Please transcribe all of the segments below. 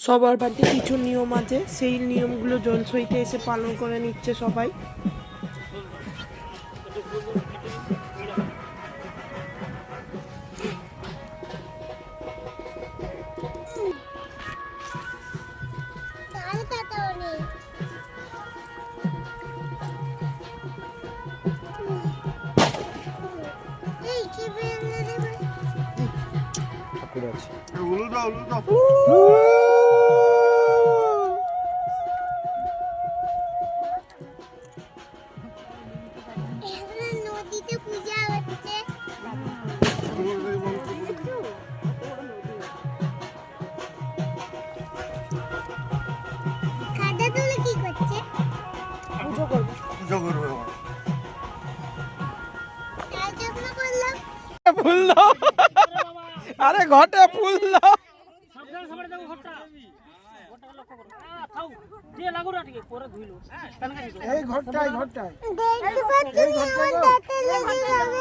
সবার বাড়িতে কিছু নিয়ম আছে, সেই নিয়মগুলো জলসইতে এসে পালন করে নিচ্ছে সবাই। নদীতে পূজা হচ্ছে। খাদা তুলে কি করছে? পুজো করবে। পুজো করবে। তাই যখন করলাম ফুল দাও, আরে ঘটে ফুল দাও। এই ঘরটায় ঘরটায় দেখতে পাচ্ছি আমার দাঁতে লেগে যাবে।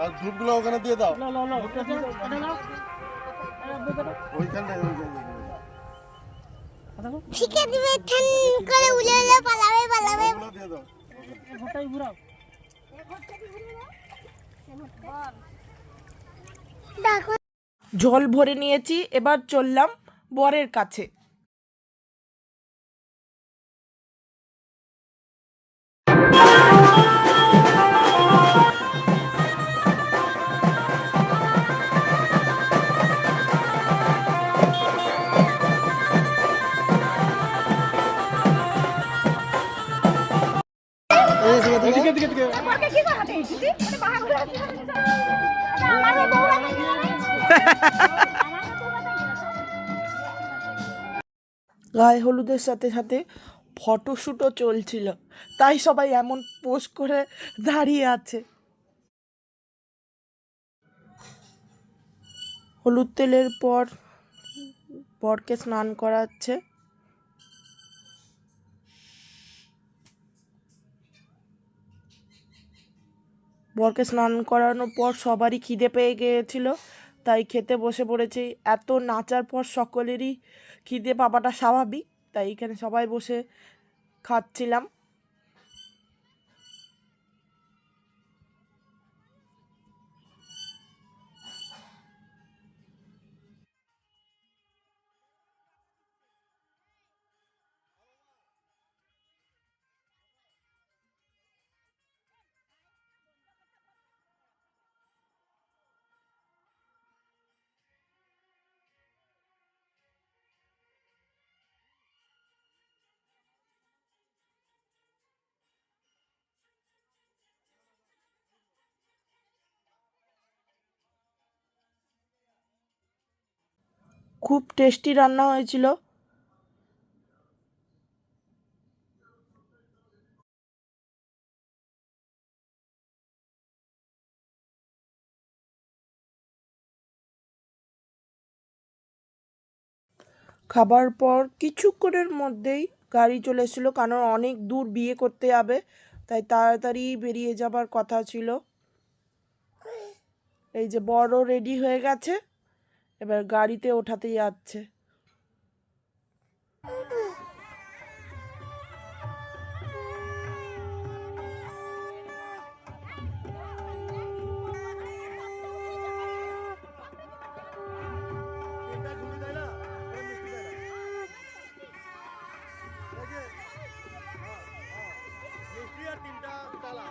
আর ধূপগুলো ওখানে দিয়ে দাও। ওইখানটায় ঠিক আছে দিবে ঠান করে উলে উলে পালাবে পালাবে। দিয়ে দাও। দেখো জল ভরে নিয়েছি, এবার চললাম বরের কাছে। গায়ে হলুদের সাথে সাথে ফটোশ্যুটও চলছিল, তাই সবাই এমন পোজ করে দাঁড়িয়ে আছে। হলুদ তেলের পর বরকে স্নান করাচ্ছে। বরকে স্নান করানোর পর সবারই খিদে পেয়ে গিয়েছিল, তাই খেতে বসে পড়েছে। এত নাচার পর সকলেরই খিদে পাওয়াটা স্বাভাবিক, তাই এখানে সবাই বসে খাচ্ছিলাম। খুব টেস্টি রান্না হয়েছিল। খাবার পর কিছুক্ষণের মধ্যেই গাড়ি চলে এসেছিলো, কারণ অনেক দূর বিয়ে করতে যাবে, তাই তাড়াতাড়ি বেরিয়ে যাবার কথা ছিল। এই যে বড় রেডি হয়ে গেছে, এবার গাড়িতে ওঠাতে যাচ্ছে। তিনটা তালা